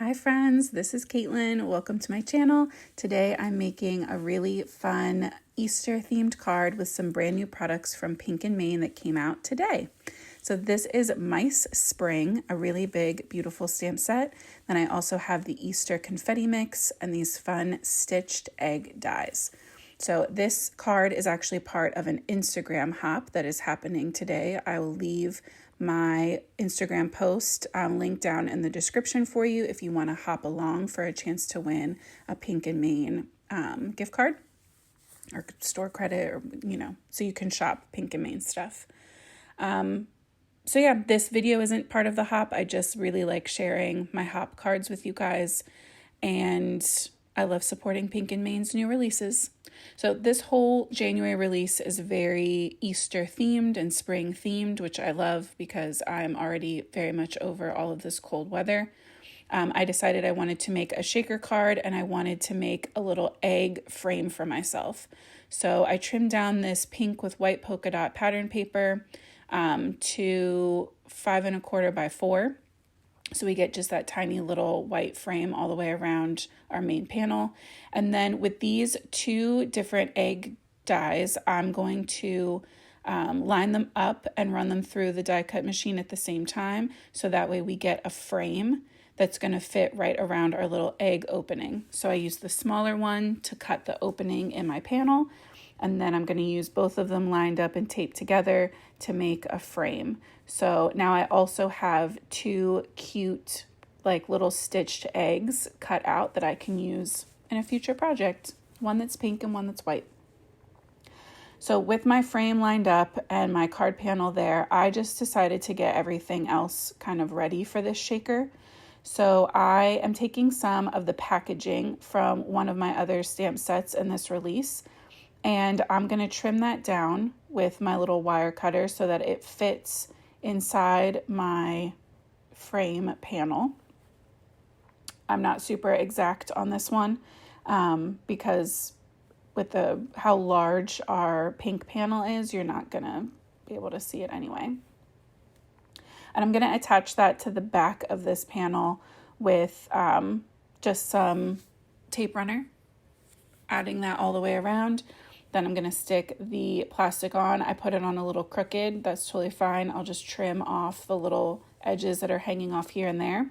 Hi friends, this is Caitlin. Welcome to my channel. Today I'm making a really fun Easter themed card with some brand new products from Pink and Main that came out today. So this is Mice Spring, a really big, beautiful stamp set. Then I also have the Easter confetti mix and these fun stitched egg dies. So this card is actually part of an Instagram hop that is happening today. I will leave my Instagram post link down in the description for you if you want to hop along for a chance to win a Pink and Main gift card or store credit, or so you can shop Pink and Main stuff. So yeah, this video isn't part of the hop. I just really like sharing my hop cards with you guys, and I love supporting Pink and Main's new releases. So this whole January release is very Easter themed and spring themed, which I love because I'm already very much over all of this cold weather. I decided I wanted to make a shaker card and I wanted to make a little egg frame for myself. So I trimmed down this pink with white polka dot pattern paper to 5 1/4 by 4. So we get just that tiny little white frame all the way around our main panel. And then with these two different egg dies, I'm going to line them up and run them through the die cut machine at the same time. So that way we get a frame that's going to fit right around our little egg opening. So I use the smaller one to cut the opening in my panel. And then I'm going to use both of them lined up and taped together to make a frame. So now I also have two cute, like little stitched eggs cut out that I can use in a future project. One that's pink and one that's white. So with my frame lined up and my card panel there, I just decided to get everything else kind of ready for this shaker. So I am taking some of the packaging from one of my other stamp sets in this release, and I'm going to trim that down with my little wire cutter so that it fits inside my frame panel. I'm not super exact on this one because with how large our pink panel is, you're not going to be able to see it anyway. And I'm going to attach that to the back of this panel with just some tape runner, adding that all the way around. Then I'm going to stick the plastic on. I put it on a little crooked. That's totally fine. I'll just trim off the little edges that are hanging off here and there.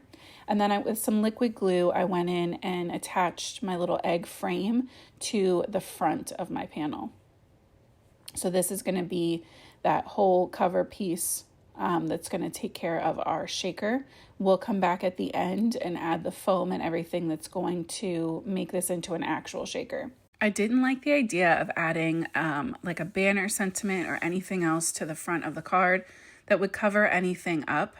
And then with some liquid glue, I went in and attached my little egg frame to the front of my panel. So this is going to be that whole cover piece that's going to take care of our shaker. We'll come back at the end and add the foam and everything that's going to make this into an actual shaker. I didn't like the idea of adding like a banner sentiment or anything else to the front of the card that would cover anything up.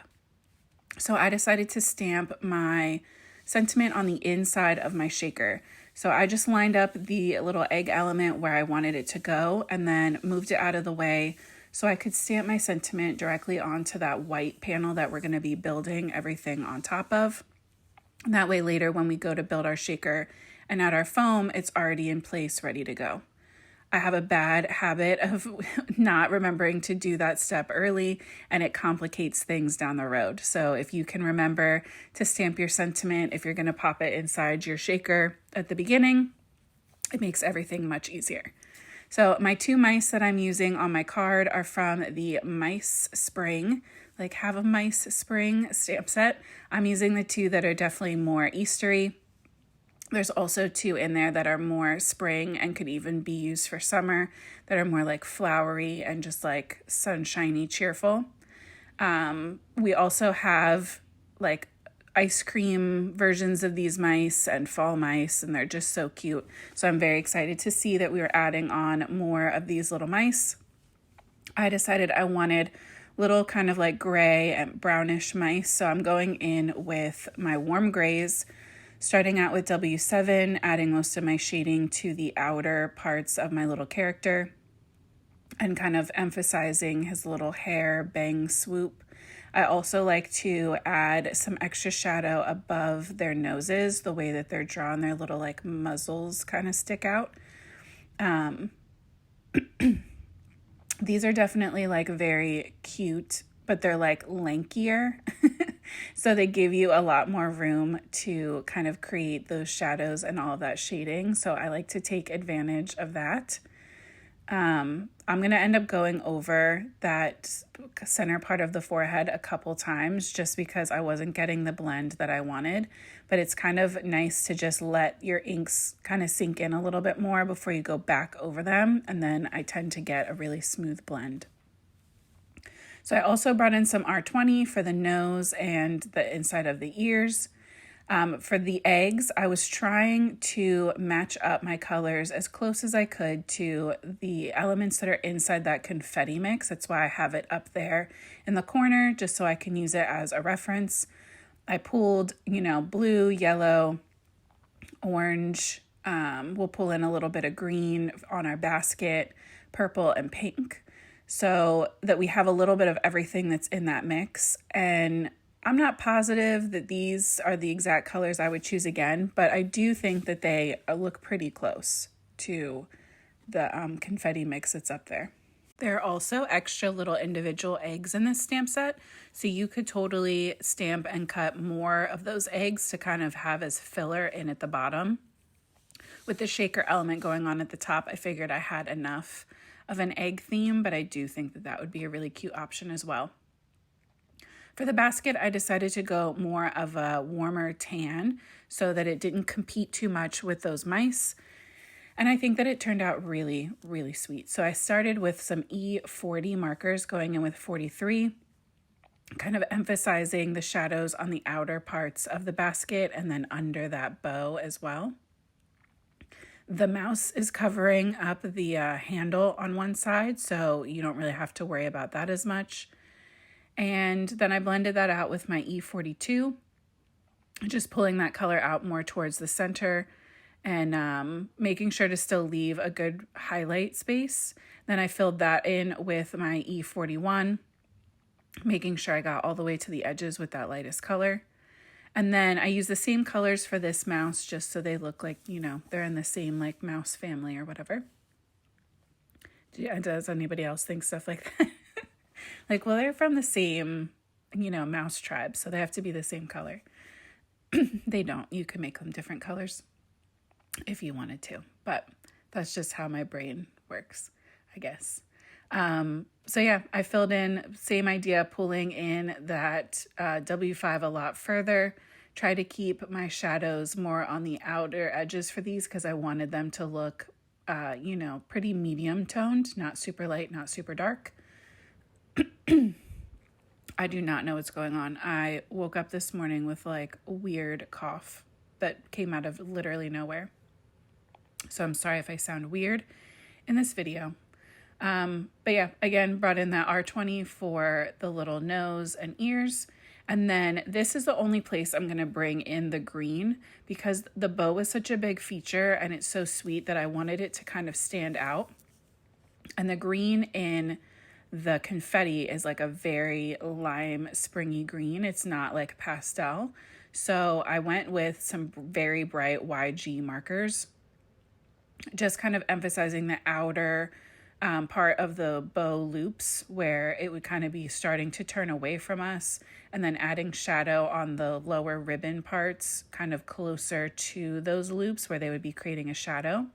So I decided to stamp my sentiment on the inside of my shaker. So I just lined up the little egg element where I wanted it to go and then moved it out of the way so I could stamp my sentiment directly onto that white panel that we're going to be building everything on top of. And that way later when we go to build our shaker and add our foam, it's already in place, ready to go. I have a bad habit of not remembering to do that step early, and it complicates things down the road. So if you can remember to stamp your sentiment, if you're going to pop it inside your shaker at the beginning, it makes everything much easier. So my two mice that I'm using on my card are from the Mice Spring, like Have a Mice Spring stamp set. I'm using the two that are definitely more Eastery. There's also two in there that are more spring and could even be used for summer, that are more like flowery and just like sunshiny, cheerful. We also have like ice cream versions of these mice and fall mice, and they're just so cute. So I'm very excited to see that we are adding on more of these little mice. I decided I wanted little kind of like gray and brownish mice, so I'm going in with my warm grays, starting out with W7, adding most of my shading to the outer parts of my little character and kind of emphasizing his little hair bang swoop. I also like to add some extra shadow above their noses, the way that they're drawn, their little like muzzles kind of stick out. These are definitely like very cute, but they're like lankier. So they give you a lot more room to kind of create those shadows and all of that shading. So I like to take advantage of that. I'm going to end up going over that center part of the forehead a couple times just because I wasn't getting the blend that I wanted. But it's kind of nice to just let your inks kind of sink in a little bit more before you go back over them. And then I tend to get a really smooth blend. So I also brought in some R20 for the nose and the inside of the ears. For the eggs, I was trying to match up my colors as close as I could to the elements that are inside that confetti mix. That's why I have it up there in the corner, just so I can use it as a reference. I pulled, blue, yellow, orange. We'll pull in a little bit of green on our basket, purple and pink, so that we have a little bit of everything that's in that mix. And I'm not positive that these are the exact colors I would choose again, but I do think that they look pretty close to the confetti mix that's up there. There are also extra little individual eggs in this stamp set, so you could totally stamp and cut more of those eggs to kind of have as filler in at the bottom. With the shaker element going on at the top, I figured I had enough of an egg theme, but I do think that that would be a really cute option as well. For the basket, I decided to go more of a warmer tan so that it didn't compete too much with those mice. And I think that it turned out really, really sweet. So I started with some E40 markers going in with 43, kind of emphasizing the shadows on the outer parts of the basket and then under that bow as well. The mouse is covering up the handle on one side, so you don't really have to worry about that as much. And then I blended that out with my E42, just pulling that color out more towards the center and making sure to still leave a good highlight space. Then I filled that in with my E41, making sure I got all the way to the edges with that lightest color. And then I use the same colors for this mouse just so they look like, they're in the same like mouse family or whatever. Does anybody else think stuff like that? Like, well, they're from the same, mouse tribe, so they have to be the same color. They don't. You can make them different colors if you wanted to, but that's just how my brain works, I guess. So yeah, I filled in, same idea, pulling in that W5 a lot further. Try to keep my shadows more on the outer edges for these because I wanted them to look, pretty medium toned, not super light, not super dark. I do not know what's going on. I woke up this morning with like a weird cough that came out of literally nowhere. So I'm sorry if I sound weird in this video. But yeah, again, brought in that R20 for the little nose and ears. And then this is the only place I'm going to bring in the green because the bow is such a big feature and it's so sweet that I wanted it to kind of stand out. And the green in the confetti is like a very lime springy green. It's not like pastel. So I went with some very bright YG markers, just kind of emphasizing the outer part of the bow loops where it would kind of be starting to turn away from us, and then adding shadow on the lower ribbon parts kind of closer to those loops where they would be creating a shadow.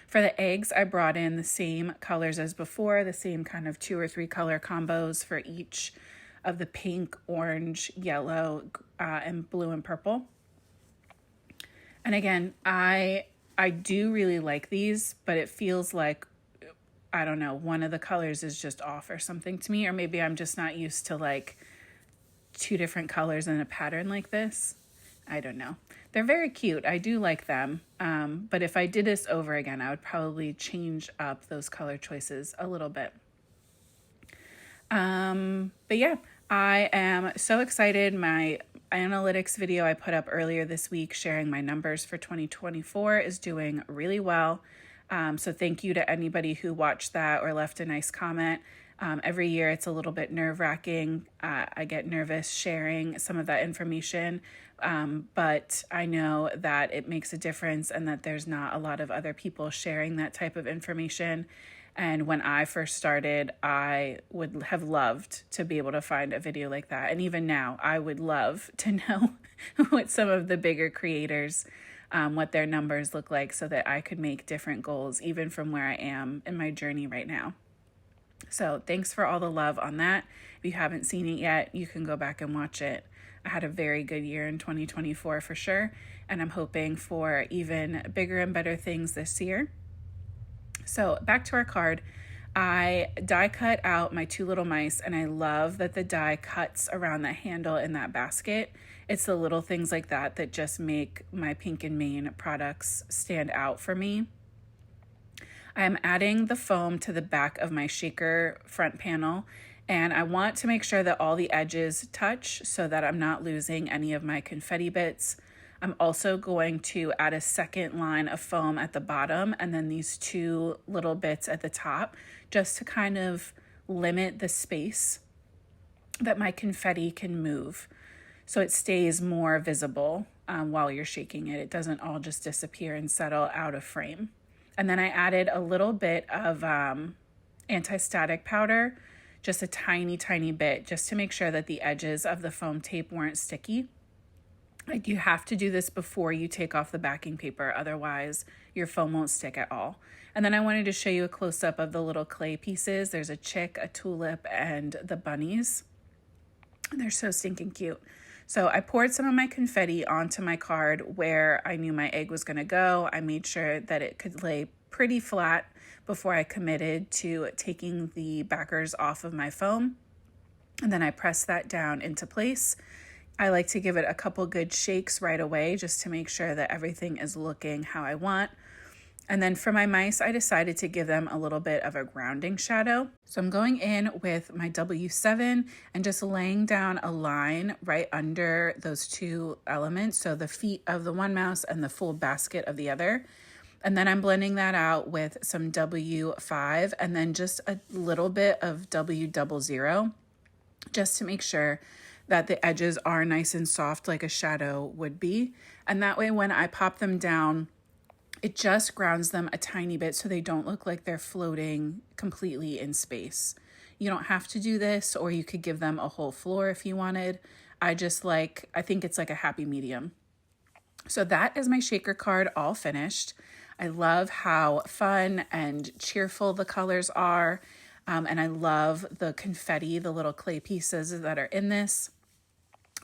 For the eggs, I brought in the same colors as before, the same kind of 2 or 3 color combos for each of the pink, orange, yellow, and blue and purple. And again, I do really like these, but it feels like, I don't know, one of the colors is just off or something to me, or maybe I'm just not used to like 2 different colors in a pattern like this. I don't know. They're very cute. I do like them. But if I did this over again, I would probably change up those color choices a little bit. But yeah, I am so excited. My analytics video I put up earlier this week sharing my numbers for 2024 is doing really well. So thank you to anybody who watched that or left a nice comment. Every year it's a little bit nerve-wracking. I get nervous sharing some of that information, but I know that it makes a difference and that there's not a lot of other people sharing that type of information. And when I first started, I would have loved to be able to find a video like that. And even now, I would love to know what some of the bigger creators, what their numbers look like so that I could make different goals, even from where I am in my journey right now. So thanks for all the love on that. If you haven't seen it yet, you can go back and watch it. I had a very good year in 2024 for sure, and I'm hoping for even bigger and better things this year. So back to our card. I die cut out my two little mice, and I love that the die cuts around the handle in that basket. It's the little things like that that just make my Pink and Main products stand out for me. I'm adding the foam to the back of my shaker front panel, and I want to make sure that all the edges touch so that I'm not losing any of my confetti bits. I'm also going to add a second line of foam at the bottom and then these two little bits at the top, just to kind of limit the space that my confetti can move so it stays more visible while you're shaking it. It doesn't all just disappear and settle out of frame. And then I added a little bit of anti-static powder, just a tiny, tiny bit, just to make sure that the edges of the foam tape weren't sticky. You have to do this before you take off the backing paper, otherwise your foam won't stick at all. And then I wanted to show you a close-up of the little clay pieces. There's a chick, a tulip, and the bunnies. They're so stinking cute. So I poured some of my confetti onto my card where I knew my egg was going to go. I made sure that it could lay pretty flat before I committed to taking the backers off of my foam. And then I pressed that down into place. I like to give it a couple good shakes right away just to make sure that everything is looking how I want. And then for my mice, I decided to give them a little bit of a grounding shadow. So I'm going in with my W7 and just laying down a line right under those two elements. So the feet of the one mouse and the full basket of the other. And then I'm blending that out with some W5 and then just a little bit of W00 just to make sure that the edges are nice and soft like a shadow would be. And that way when I pop them down, it just grounds them a tiny bit so they don't look like they're floating completely in space. You don't have to do this, or you could give them a whole floor if you wanted. I think it's like a happy medium. So that is my shaker card all finished. I love how fun and cheerful the colors are. And I love the confetti, the little clay pieces that are in this.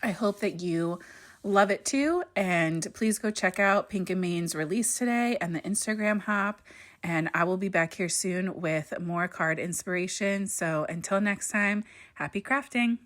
I hope that you love it too. And please go check out Pink and Main's release today and the Instagram hop. And I will be back here soon with more card inspiration. So until next time, happy crafting.